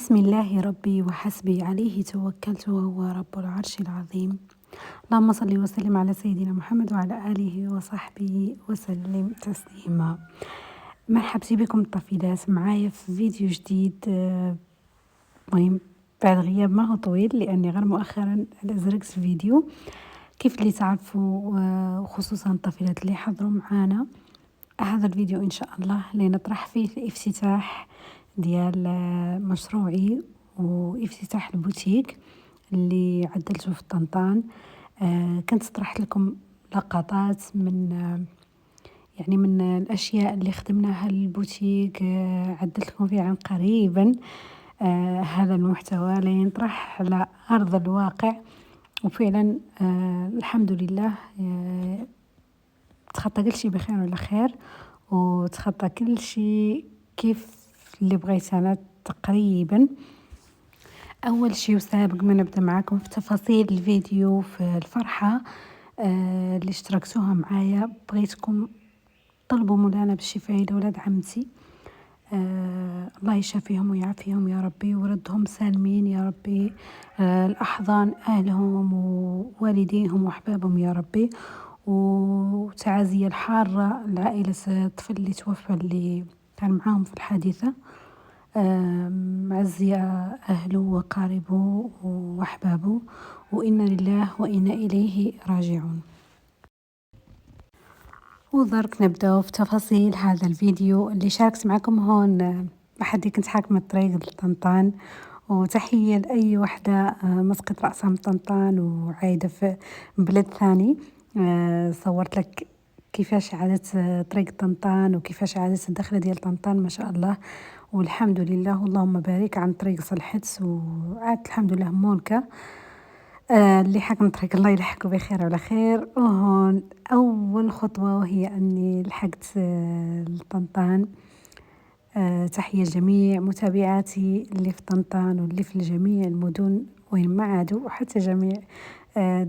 بسم الله ربي وحسبي عليه توكلت وهو رب العرش العظيم. اللهم صل وسلم على سيدنا محمد وعلى آله وصحبه وسلم تسليما. مرحبا بكم الطفيلات معايا في فيديو جديد. مهم بعد غياب ما هو طويل لأني غير مؤخرا أزرقت فيديو كيف اللي تعرفوا، وخصوصا الطفيلات اللي حضروا معانا هذا الفيديو إن شاء الله اللي نطرح فيه الافتتاح ديال مشروعي وافتتاح البوتيك اللي عدلته في طنطان. كنت طرحت لكم لقطات من الأشياء اللي خدمناها للبوتيك، عدلت لكم فيه عن قريبا. هذا المحتوى لينطرح على أرض الواقع، وفعلا الحمد لله تخطى كل شيء بخير ولا خير، وتخطى كل شيء كيف اللي بغيت أنا تقريبا. أول شيء وسابق ما نبدأ معاكم في تفاصيل الفيديو في الفرحة اللي اشتركتوها معايا، بغيتكم طلبوا مولانا بالشفاء لولاد عمتي. الله يشافيهم ويعافيهم يا ربي ويردهم سالمين يا ربي، الأحضان أهلهم ووالديهم وأحبابهم يا ربي. وتعازية الحارة لعائلة الطفل اللي توفى اللي كان معاهم في الحادثة، معزية أهله وقاربه وأحبابه، وإنا لله وإنا إليه راجعون. ودرك نبدأ في تفاصيل هذا الفيديو اللي شاركت معكم هون. بحدي كنت حاكمة الطريق لطنطان، وتحية لأي وحدة مسقط رأسها من طنطان وعايدة في بلد ثاني. صورت لك كيفاش عادت طريق طنطان وكيفاش عادت الدخلة ديال طنطان ما شاء الله، والحمد لله اللهم بارك عن طريق صلحت وعادت الحمد لله مونكة. اللي حكم طريق الله يلحقه بخير على خير. وهون أول خطوة وهي أني لحقت لطنطان. تحية لجميع متابعاتي اللي في طنطان واللي في جميع المدن وين ما عادوا، وحتى جميع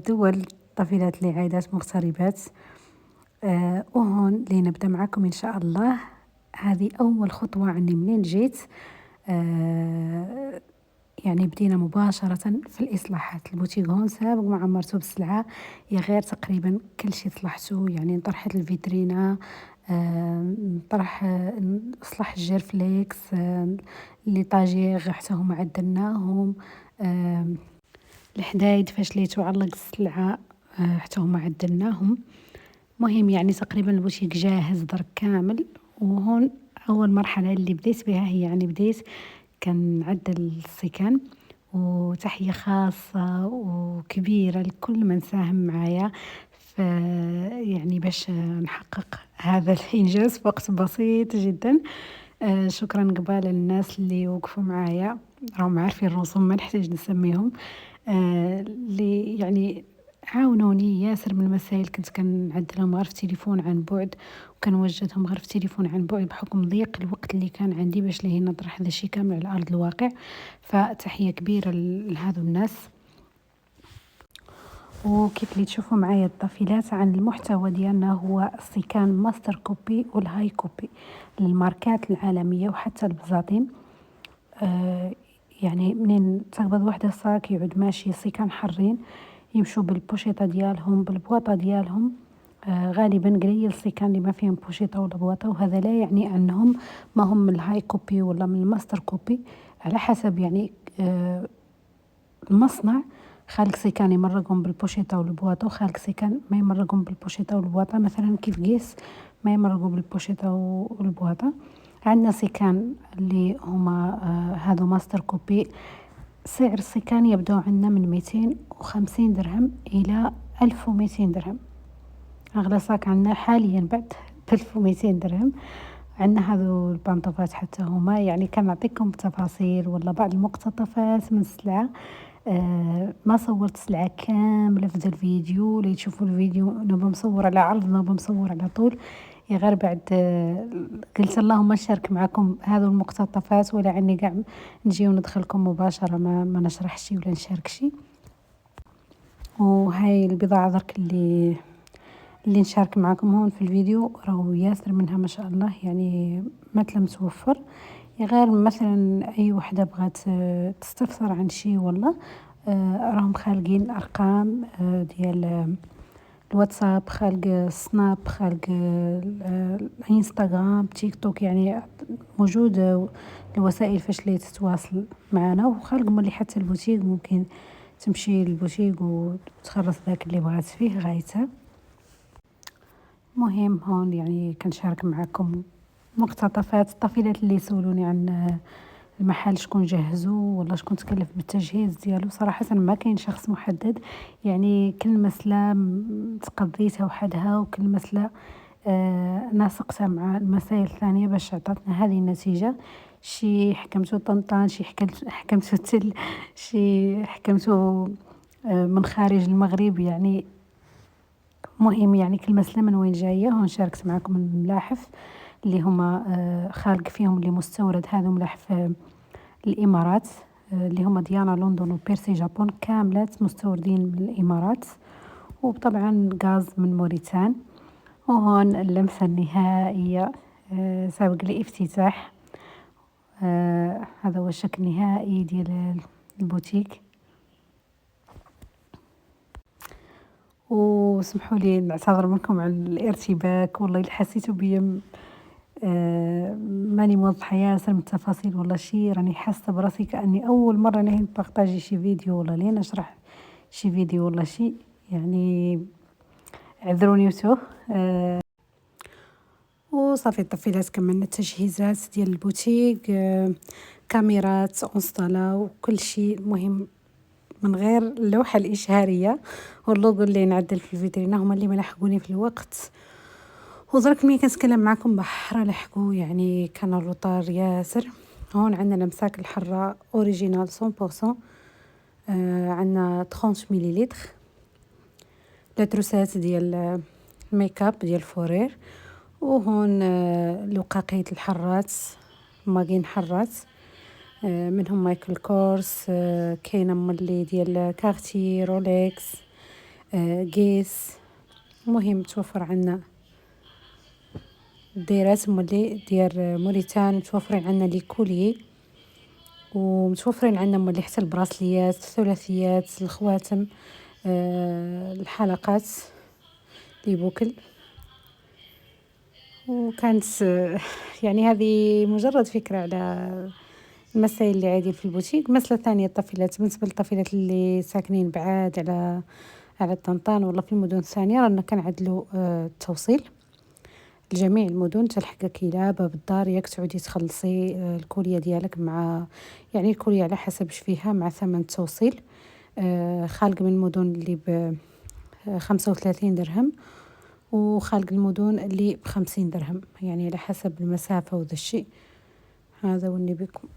دول الطفيلات اللي عايدات مغتربات. وهون لنبدأ معكم إن شاء الله. هذه أول خطوة عني منين جيت. يعني بدينا مباشرة في الإصلاحات. البوتيك هون سابق ما عمرته بالسلعة، يا غير تقريبا كل شيء صلحته، يعني طرحت الفيترينا، طرح إصلاح الجيرفليكس، اللي طاجيغ حتى هما عدلناهم، الحدايد فاش لي تعلق السلعة حتى هما عدلناهم. مهم يعني تقريبا البوتيك جاهز درك كامل. وهون أول مرحلة اللي بديت بها هي يعني بديت كان نعدل السكن. وتحية خاصة وكبيرة لكل من ساهم معايا يعني باش نحقق هذا الإنجاز في وقت بسيط جدا. شكرا قبال الناس اللي وقفوا معايا، راهم عارفين الرسوم ما نحتاج نسميهم، اللي يعني عاونوني ياسر من المسائل. كنت كنعدلهم غير في تليفون عن بعد، وكنوجدهم غير في تليفون عن بعد بحكم ضيق الوقت اللي كان عندي باش ليه نطرح هذا الشيء كامل على أرض الواقع. فتحية كبيرة لهذو الناس. وكيف اللي تشوفوا معايا الطفيلات عن المحتوى ديالنا هو السيكان ماستر كوبي والهاي كوبي للماركات العالمية وحتى البزاطين. يعني منين تقبض وحدة صاك يعود ماشي سيكان حرين يمشوا بالبوشيطة ديالهم بالبواطة ديالهم. غالبا قليل السيكان اللي ما فيهم بوشيطة ولا بواطة، وهذا لا يعني أنهم ما هم من الهاي كوبي ولا من الماستر كوبي، على حسب يعني المصنع خالق سيكان يمرقهم بالبوشيطة والبواطة، وخالق سيكان ما يمرقهم بالبوشيطة والبواطة. مثلا كيف قيس ما يمرقوا بالبوشيطة والبواطة. عندنا سيكان اللي هما هذا ماستر كوبي. سعر السيكان يبدأ عندنا من 250 درهم إلى 1200 درهم. أغلى صاك عندنا حاليا بعد 1200 درهم. عندنا هذو البنطوفات حتى هما، يعني كان نعطيكم بتفاصيل ولا بعض المقتطفات من السلعة. ما صورت سلعة كاملة في ذا الفيديو اللي تشوفوا الفيديو نبى مصور على عرض نبى مصور على طول. يا غير بعد قلت اللهم نشارك معكم هذو المقتطفات، ولا عني قاع نجي وندخلكم مباشرة ما نشرح شي ولا نشارك شي. وهاي البضاعة درك اللي نشارك معكم هون في الفيديو راهو ياسر منها ما شاء الله، يعني ما تلم توفر. غير مثلا أي وحدة بغات تستفسر عن شي والله راهم خالقين أرقام ديال الواتساب، خالق سناب، خالق الانستغرام، تيك توك، يعني موجود الوسائل فاش لي تتواصل معنا، وخالق مولي حتى البوتيك ممكن تمشي للبوتيك وتخلص داك اللي بغات فيه غايته. مهم هون يعني كنشارك معكم مقتطفات الطفيلات اللي سولوني عن المحل شكون جهزو ولا شكون تكلف بالتجهيز ديالو. صراحة ما كاين شخص محدد، يعني كل مسألة تقضيتها وحدها، وكل مسألة ناسقتها مع المسائل الثانية باش عطاتنا هذه النتيجة. شي حكمتو طنطان، شي حكمتو تل، شي حكمتو من خارج المغرب، يعني مهم يعني كل مسألة من وين جاية. هون شاركت معكم الملاحف اللي هما خالق فيهم اللي مستورد، هذو ملاحف الإمارات اللي هما ديانا لندن وبيرسي جابون، كاملات مستوردين من الإمارات، وطبعا غاز من موريتان. وهون اللمسة النهائية سابق الافتتاح. هذا هو الشكل النهائي ديال البوتيك. وسمحوا لي نعتذر منكم عن الارتباك، والله اللي حسيتوا بيا ماني موضحة ياسر من التفاصيل ولا شي، راني حاسة براسي كأني أول مرة نبارطاجي شي فيديو ولا لي نشرح شي فيديو ولا شي، يعني اعذروني وتوه. وصافي الطفيلات كملنا التجهيزات ديال البوتيك، كاميرات اونستالا وكل شيء. مهم من غير اللوحة الإشهارية واللوغو اللي نعدل في الفيترينا هما اللي ما لحقوني في الوقت. ودرك ملي كنتكلم معكم بحرة لحقوا، يعني كان الروطار ياسر. هون عندنا الامساك الحرة اوريجينال 100%، عندنا 30 مليلتر. لاتروسات ديال الميك اب ديال فورير. وهون لقاقية الحرات، ماكين حرات، منهم مايكل كورس، كاينه مولي ديال كارتي، رولكس، غيس. مهم توفر عنا الديرات مولي ديال موريتان، متوفرين عنا لي كولي، ومتوفرين عنا مولي حتى البراسليات، الثلاثيات، الخواتم، الحلقات لي بوكل. وكانت يعني هذه مجرد فكرة على المسائل اللي عادي في البوتيك. مسألة ثانية الطفيلات، بالنسبة للطفيلات اللي ساكنين بعاد على طنطان ولا في المدن الثانية، رانا كنعدلوا التوصيل لجميع المدن، تلحقك إلى باب الدار، ياك تعودي تخلصي الكولية ديالك مع، يعني الكولية على حسب اش فيها مع ثمن التوصيل. خالق من المدن اللي ب35 درهم، وخالق المدن اللي ب50 درهم، يعني على حسب المسافة وذا الشيء. هذا والني بكم.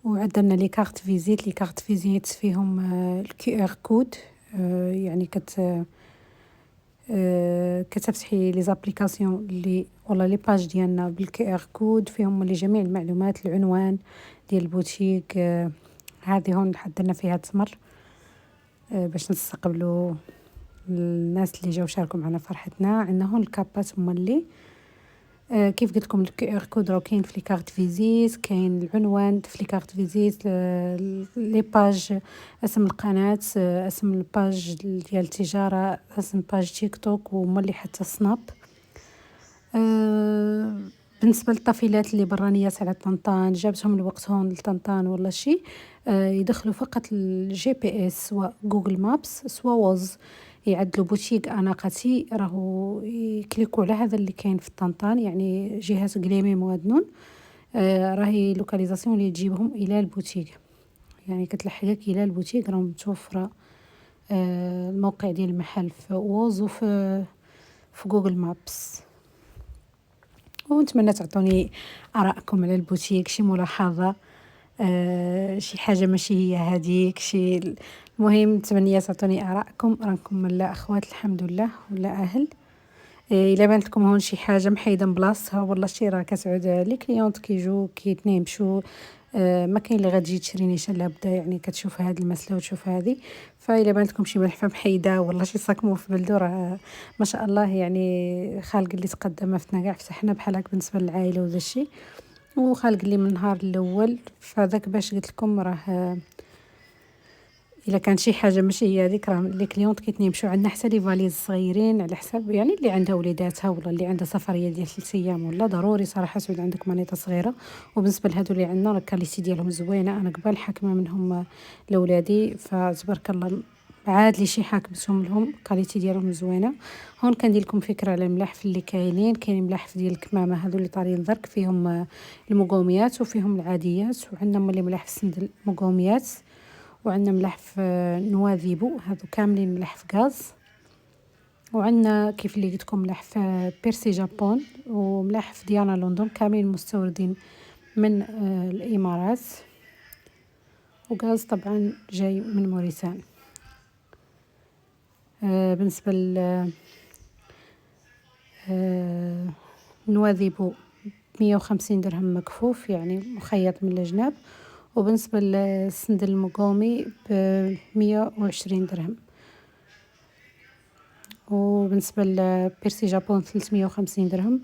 وعندنا لي كارت فيزيت. لي كارت فيزيت فيهم الكي ار كود، يعني كتفتحي لي زابليكاسيون اللي ولا لي باج ديالنا بالكي ار كود، فيهم جميع المعلومات، العنوان ديال البوتيك. هذه هون حضرنا فيها تمر باش نستقبلوا الناس اللي جاو شاركوا معنا فرحتنا. عندنا هون الكابات مولي كيف قلت لكم الكي ار كود راه كاين في لي كارت فيزيت، كاين العنوان في لي كارت فيزيت، لي باج، اسم القناة، اسم الباج ديال التجارة، اسم باج تيك توك، ومولي حتى سناب. بالنسبة للطفيلات اللي برانيات على طنطان، جابتهم لوقتهم لطنطان ولا شي، يدخلوا فقط الجي بي اس، سواء جوجل مابس سواء ووز، يعدلوا بوتيك اناقتي، راهو يكليكوا على هذا اللي كاين في طنطان، يعني جهة قليمي موادنون، راهي لوكاليزاسيون اللي تجيبهم الى البوتيك، يعني كتلحقك الى البوتيك. راهم متوفره الموقع ديال المحل في ووز في جوجل مابس. ونتمنى تعطوني ارائكم على البوتيك، شي ملاحظه، شي حاجه ماشي هي هذيك شي. المهم نتمنى تعطوني ارائكم، راكم لا اخوات الحمد لله ولا اهل. الا بانت لكم هون شي حاجه محيده من بلاصتها ولا شي، راه كتعود لي كليونط كيجيو كيتنايمشوا، ما كاين اللي غتجي تشري نيشان، لابد يعني كتشوف هذه المساله وتشوف هذه. فالا بانت لكم شي ملحفه محيده ولا شي صاك في بلدو، راه ما شاء الله يعني خالق اللي تقدم فتنا كاع فتحنا بحال هكا بالنسبه للعائله وذا الشيء. وخالق لي من النهار الاول. فهذاك باش قلت لكم راه الا كان شي حاجه ماشي هي هذيك، راه لي كليونط كيتنمشوا عندنا حتى لي فاليز صغيرين على حساب يعني اللي عندها وليداتها ولا اللي عندها سفريه ديال 3 ايام، ولا ضروري صراحه تعود عندك مانيطه صغيره. وبالنسبه لهادو اللي عندنا راه الكاليتي ديالهم زوينه، انا قبل حاكمه منهم لولادي فتبارك الله، عاد لي شي حاكمتهم لهم الكاليتي ديالهم زوينه. هون كندير لكم فكره على الملاحف اللي كاين ملاحف ديال الكمامه هادو اللي طارين درك، فيهم المقوميات وفيهم العاديات، وعندنا ملي ملاحف سندل مقوميات، وعندنا ملحف نواذيبو هادو كاملين ملحف غاز، وعندنا كيف اللي قلتلكم ملحف بيرسي جابون وملحف ديانا لندن كاملين مستوردين من الامارات، وغاز طبعا جاي من موريتان. بالنسبه ل نواذيبو 150 درهم مكفوف يعني مخيط من الجناب، وبالنسبه للسندل المقومي ب120 درهم، وبالنسبه لبيرسي جابون 350 درهم،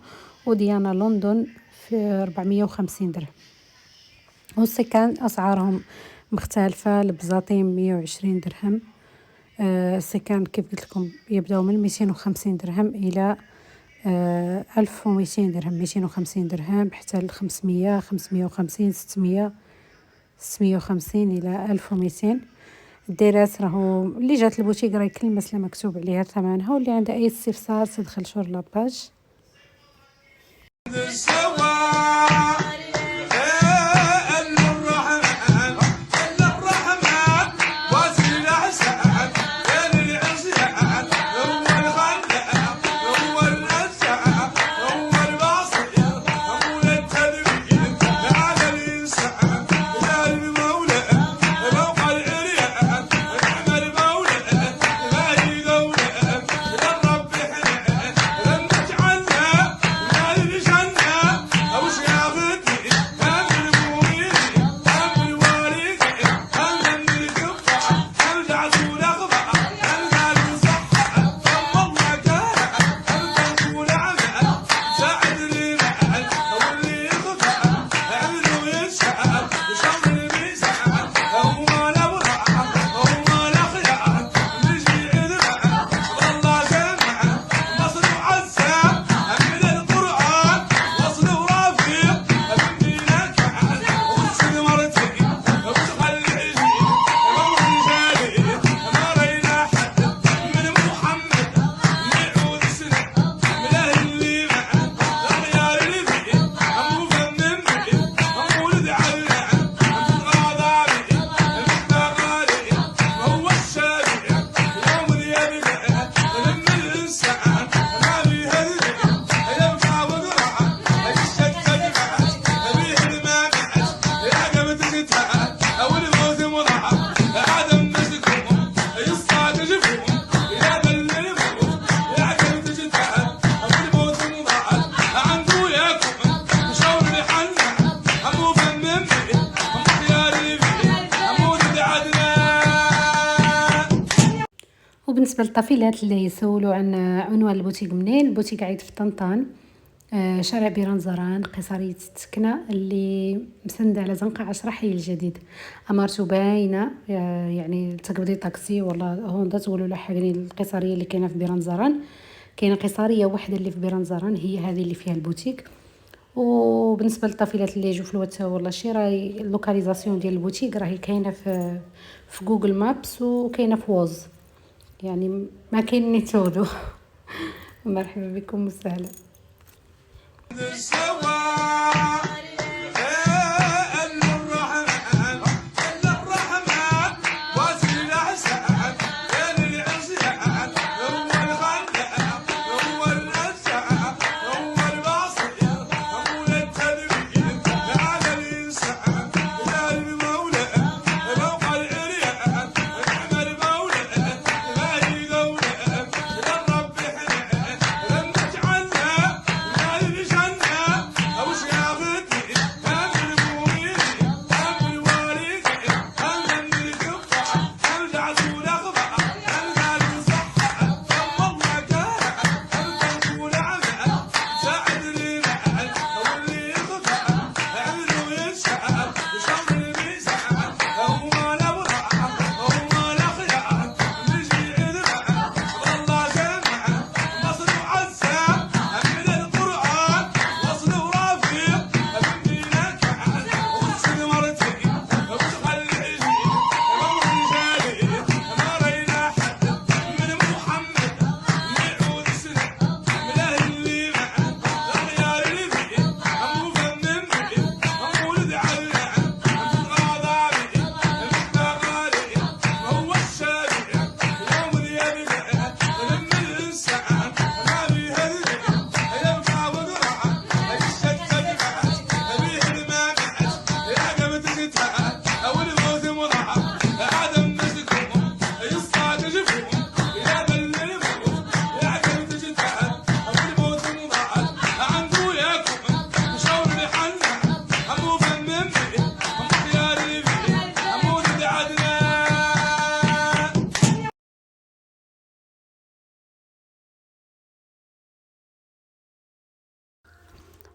وديانا لندن في 450 درهم. والسكان اسعارهم مختلفه، البزاطين 120 درهم، السكان كيف قلت لكم يبداو من 250 درهم الى 1200 درهم، 250 درهم حتى ل 500 550 600 650 الى 1200. الديرات راهو اللي جات البوتيك راه كل مسله مكتوب عليها ثمنها، واللي عنده اي استفسار تدخل شور لاباج. وبالنسبه للطفيلات اللي يسولوا عن عنوان البوتيك منين، البوتيك عيد في طنطان، شارع بيران زران، قيصرية التكنة، اللي مسندة على زنقة 10 حي الجديد. امارته باينه، يعني تقبضي طاكسي ولا هوندا تقولوا لاحقني القيصريه اللي كاينه في بيران زران. كاينه قيصريه واحده اللي في بيران زران هي هذه اللي فيها البوتيك. وبالنسبه للطفيلات اللي يجوا في الواتساب ولا شي، راهي اللوكاليزاسيون ديال البوتيك راهي كاينه في جوجل مابس، وكاينه في ووز، يعني ما كاين نتودو. مرحبا بكم وسهلا. I wish I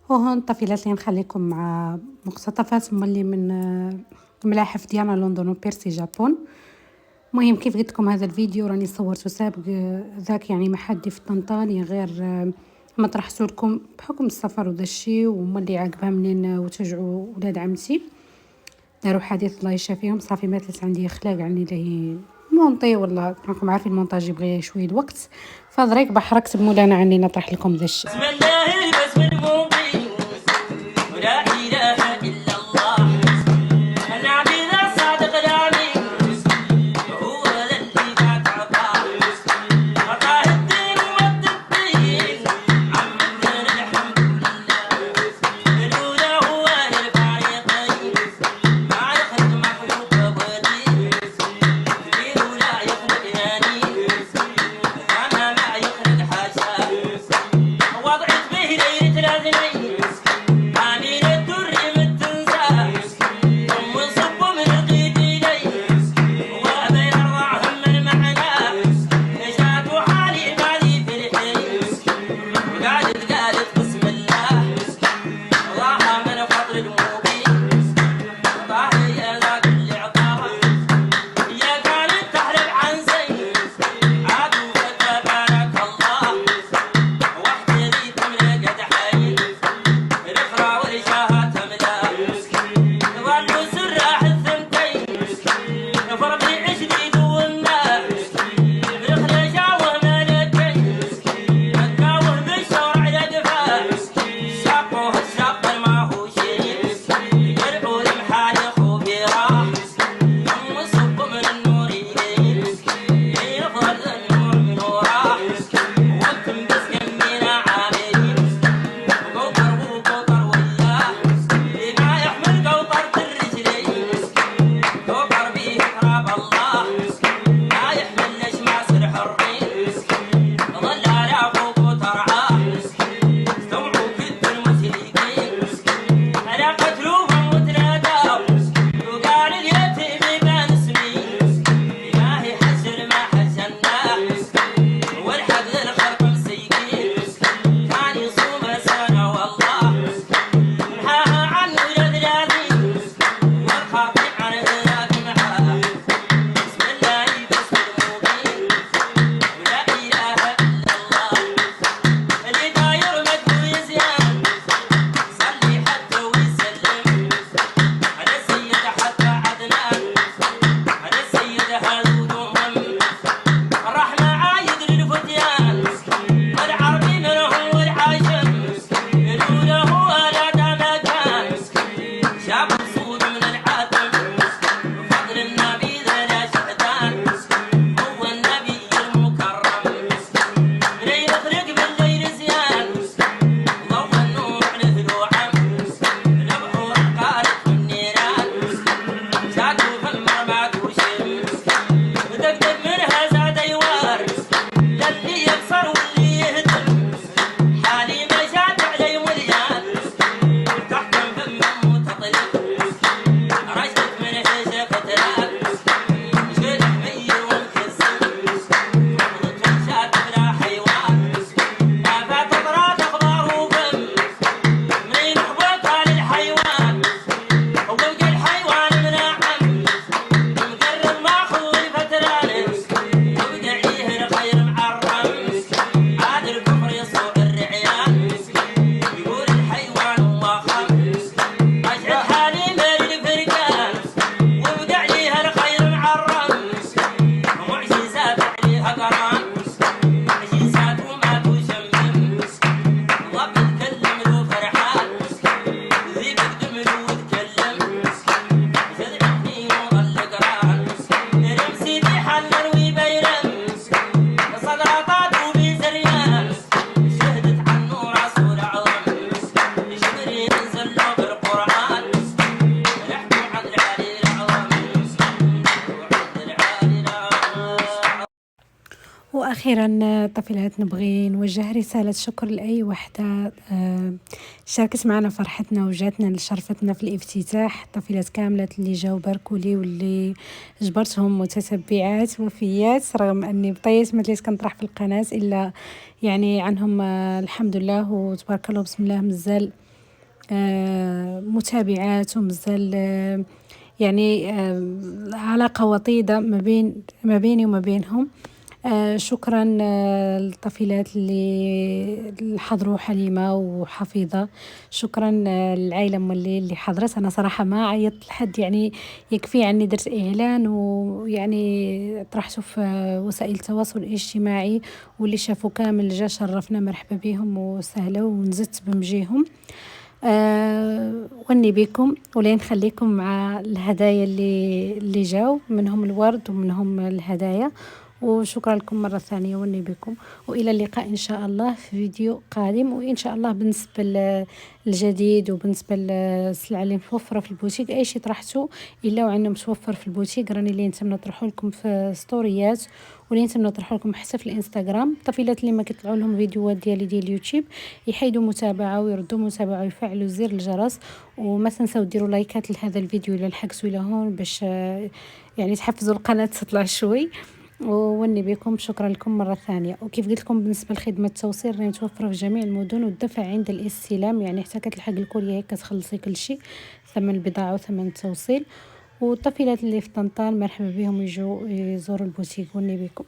وهون الطفيلات اللي نخليكم مع مقتطفات ملي من ملاحف ديالنا لندن وبيرسي جابون. المهم كيف قلت لكم هذا الفيديو راني صورته سابق ذاك يعني محدي في طنطا غير مطرح سوركم بحكم السفر ودا الشي، وملي عقبها منين وترجعوا ولاد عمتي داروا حديث الله يشافيهم صافي ماتت عندي خلاق عني اللي مونطي والله راكم عارفين المونتاج يبغي شويه الوقت، فضريك بحركت بمولانا عني نطرح لكم ذا الشيء. واخيرا طفيلات نبغي نوجه رساله شكر لاي وحده شاركت معنا فرحتنا وجاتنا لشرفتنا في الافتتاح. الطفيلات كاملات اللي جاو باركوا لي واللي جبرتهم متتبعات وفيات، رغم اني بطيت ما تليت كنطرح في القناه الا يعني عنهم الحمد لله وتبارك الله بسم الله مزال متابعات ومازال يعني علاقة وطيدة ما بيني وما بينهم. شكرا للطفيلات اللي حضروا، حليمة وحفيظة. شكرا للعائلة مولي اللي حضرت. أنا صراحة ما عيطت لحد، يعني يكفي عني درت إعلان ويعني طرحته في وسائل التواصل الاجتماعي، واللي شافوا كامل جا شرفنا، مرحبا بهم وسهلا، ونزدت بمجيهم. وني بكم، ولين نخليكم مع الهدايا اللي جاو، منهم الورد ومنهم الهدايا. وشكرا لكم مرة ثانية، وني بكم، وإلى اللقاء إن شاء الله في فيديو قادم. وإن شاء الله بالنسبة للجديد وبالنسبة للسلعة اللي متوفرة في البوتيك، أي شي طرحتو إلا وعندنا متوفر في البوتيك، راني اللي نتمنى نطرحو لكم في ستوريات، واللي نتمنى نطرحو لكم حتى في الانستغرام. الطفيلات اللي ما كيطلعوا لهم فيديوهات ديالي ديال اليوتيوب يحيدوا متابعة ويردوا متابعة ويفعلوا زر الجرس، وما تنساو ديروا لايكات لهذا الفيديو إلا لحقتوا الى هون، باش يعني تحفزوا القناة تطلع شوي. ووني بكم، شكرا لكم مرة ثانية. وكيف قلت لكم بالنسبة لخدمة التوصيل راني متوفرة في جميع المدن، والدفع عند الاستلام، يعني حتى كتلحق الكوريا هيك كتخلصي كل شيء، ثمن البضاعة وثمن التوصيل. والطفيلات اللي في طنطا مرحبا بهم يجوا يزوروا البوتيك. وني بكم.